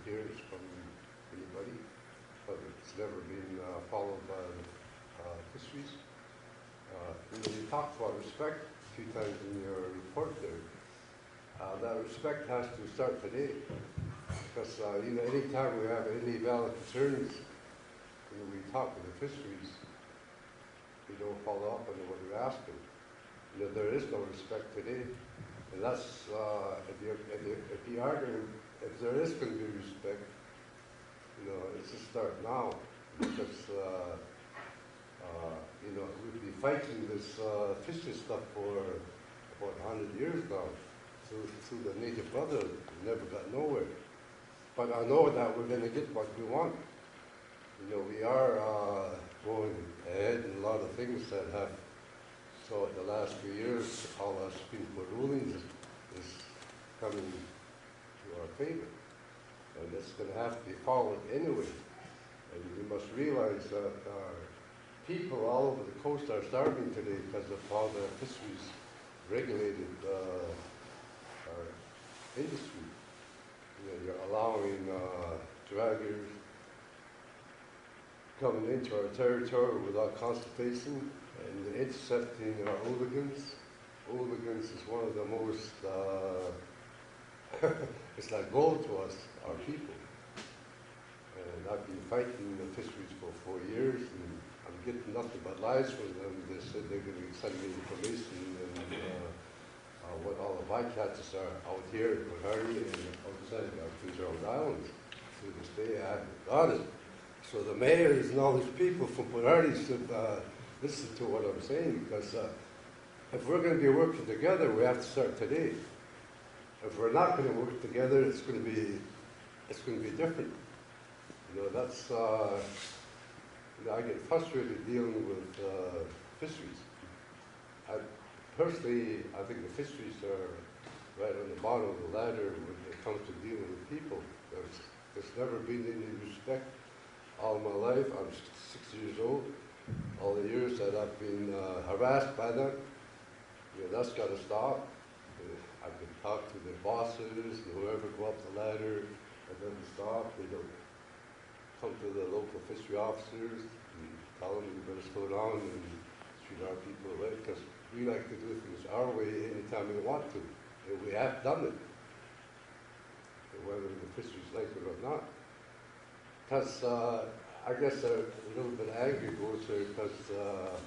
appearance from anybody, but it's never been followed by fisheries. You talked about respect a few times in your report there. That respect has to start today, because anytime we have any valid concerns, we talk with the fisheries, we don't follow up on what we're asking. There is no respect today, and that's if there is going to be respect, it's a start now, because we've been fighting this fishing stuff for about 100 years now. Through the native brotherhood, we never got nowhere. But I know that we're going to get what we want. We are going ahead in a lot of things that have, so the last few years, all our Supreme Court rulings is coming to our favor. And it's going to have to be followed anyway. And we must realize that our people all over the coast are starving today because of how the fisheries regulated our industry. You're allowing draggers coming into our territory without consultation and intercepting our hooligans. Hooligans is one of the most, it's like gold to us, our people. And I've been fighting the fisheries for 4 years, and I'm getting nothing but lies from them. They said they're going to send me information and what all the bycatches are out here in Port-Hardy and outside our Prince Edward Islands. To this day, I haven't got it. So the mayors and all these people from Port-Hardy should listen to what I'm saying, because if we're going to be working together, we have to start today. If we're not going to work together, it's going to be different. That's I get frustrated dealing with fisheries. Personally, I think the fisheries are right on the bottom of the ladder when it comes to dealing with people. There's never been any respect all my life. I'm 6 years old. All the years that I've been harassed by them, that's got to stop. I've been talking to their bosses and whoever go up the ladder, and then stop. They don't come to the local fishery officers and tell them we better slow down and treat our people right, because we like to do things our way anytime we want to. And we have done it, whether the fisheries like it or not. Because I guess a little bit angry goes there because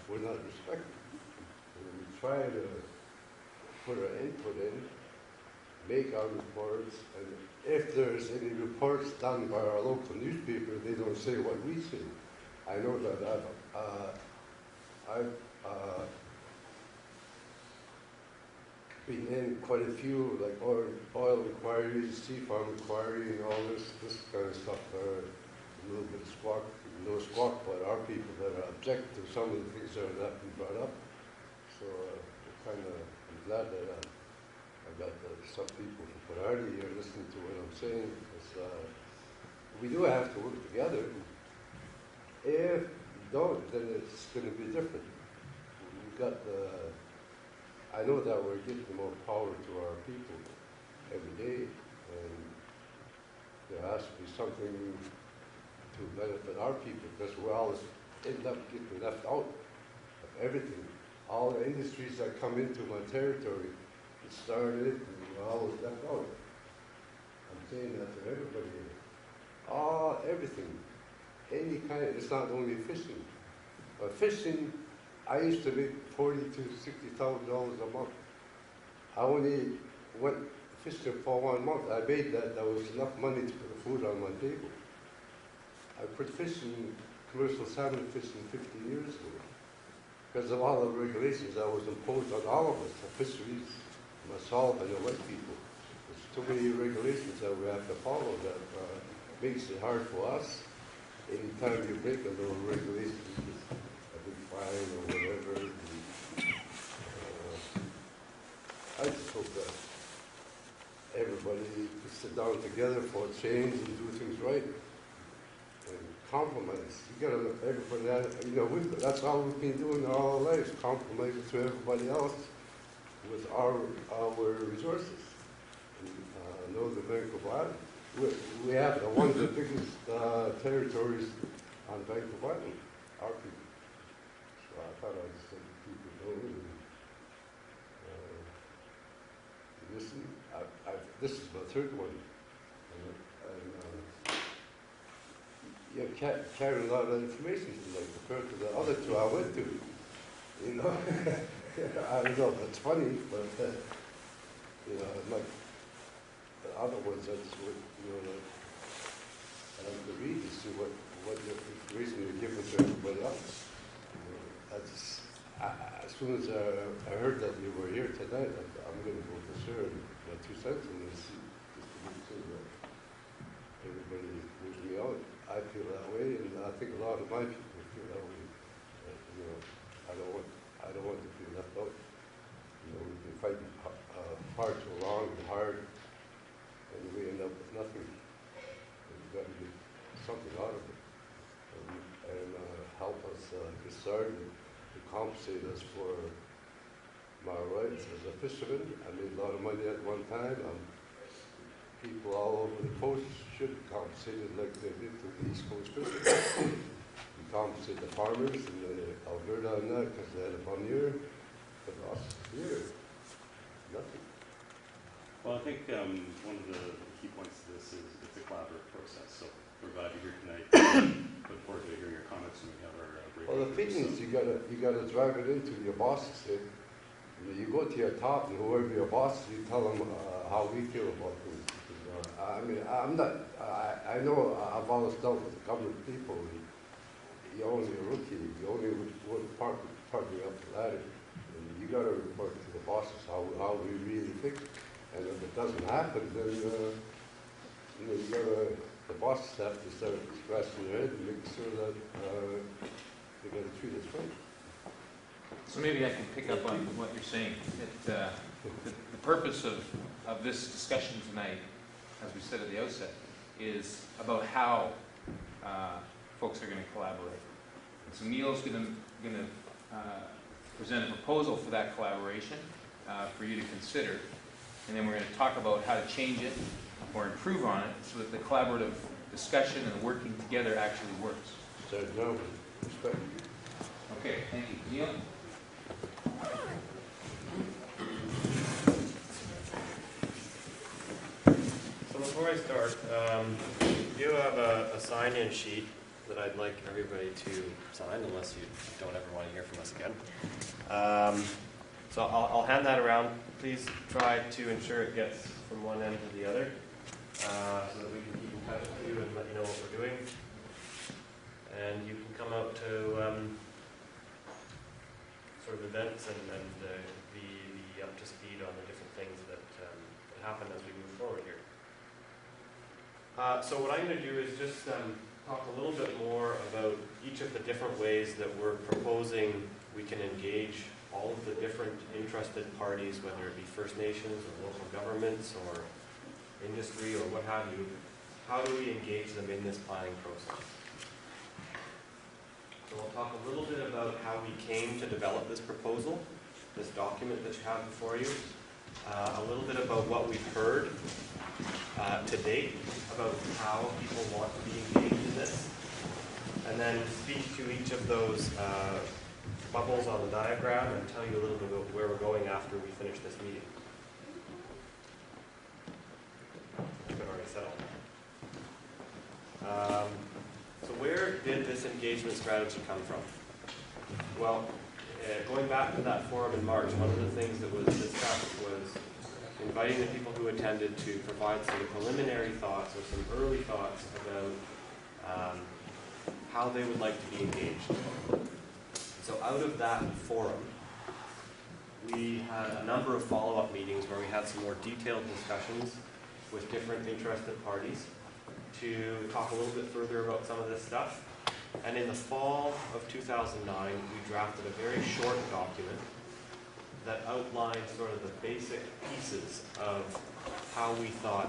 we're not respected. We try to put our input in, make our reports, and if there's any reports done by our local newspaper, they don't say what we say. I know that I've been in quite a few, like oil inquiries, sea farm inquiry, and all this kind of stuff. A little bit of squawk, no squawk, but our people that are object to some of the things that have not been brought up. So I'm glad that I've got some people from Port-Hardy here listening to what I'm saying. We do have to work together. If we don't, then it's going to be different. We've got I know that we're getting more power to our people every day, and there has to be something to benefit our people, because we always end up getting left out of everything. All the industries that come into my territory, it started and we're always left out. I'm saying that to everybody. Everything, any kind. It's not only fishing, but fishing. I used to make $40,000 to $60,000 a month. I only went fishing for 1 month. I made that. There was enough money to put food on my table. I quit fishing, commercial salmon fishing 50 years ago because of all the regulations that was imposed on all of us, the fisheries, myself, and the white people. There's too many regulations that we have to follow that makes it hard for us. Anytime you break a little regulation, a big fine or whatever. I just hope that everybody could sit down together for a change and do things right. And compromise. You got to everybody. That's all we've been doing all our lives, compromising to everybody else with our resources. And know the medical body. we have one of the biggest territories on Vancouver Island, our people. So I thought I'd just let people know. Listen, this is the third one. You carry a lot of information, like compared to the other two I went to. You know, I don't know if it's funny, but like the other ones, I just would, I have to read to see what information you're giving to everybody else. As soon as I heard that you were here tonight, I'm going to go for sure my 2 cents on this, just to make sure that everybody moves me out. I feel that way, and I think a lot of my people feel that way. I don't want to feel left out. We've been fighting hard so long and hard, and we end up with nothing. We've got to get something out of it, and help us get started, to compensate us for my rights as a fisherman. I made a lot of money at one time. People all over the coast should be compensated like they did to the East Coast fishermen. We compensate the farmers in Alberta on that because they had a bum year. But us here, nothing. Well, I think one of the key points to this is it's a collaborative process. So we're glad you're here tonight. Look forward to hearing your comments when we have our break. Well, the thing is, you gotta drive it into your bosses. You go to your top, and whoever your boss is, you tell them how we feel about things. I mean, I know I've always dealt with government people. You're only a rookie. You only one part up the ladder. And you got to report to the bosses how we really think. And if it doesn't happen, then the bosses have to start scratching their head and make sure that they're going to treat us right. So maybe I can pick up on what you're saying. The purpose of this discussion tonight, as we said at the outset, is about how folks are going to collaborate. And so Neil's going to present a proposal for that collaboration for you to consider, and then we're going to talk about how to change it or improve on it so that the collaborative discussion and working together actually works. So, no, respect. Okay, thank you. Neil? So before I start, you have a sign-in sheet that I'd like everybody to sign, unless you don't ever want to hear from us again. So I'll hand that around. Please try to ensure it gets from one end to the other, so that we can keep in touch with you and let you know what we're doing. And you can come out to sort of events and be up to speed on the different things that happen as we move forward here. So what I'm going to do is just talk a little bit more about each of the different ways that we're proposing we can engage all of the different interested parties, whether it be First Nations or local governments or industry or what have you. How do we engage them in this planning process? So we'll talk a little bit about how we came to develop this proposal, this document that you have before you, a little bit about what we've heard to date about how people want to be engaged in this, and then speak to each of those bubbles on the diagram and tell you a little bit about where we're going after we finish this meeting. I've already said all that. So where did this engagement strategy come from? Well, going back to that forum in March, one of the things that was discussed was inviting the people who attended to provide some preliminary thoughts or some early thoughts about how they would like to be engaged. So out of that forum, we had a number of follow-up meetings where we had some more detailed discussions with different interested parties to talk a little bit further about some of this stuff. And in the fall of 2009, we drafted a very short document that outlined sort of the basic pieces of how we thought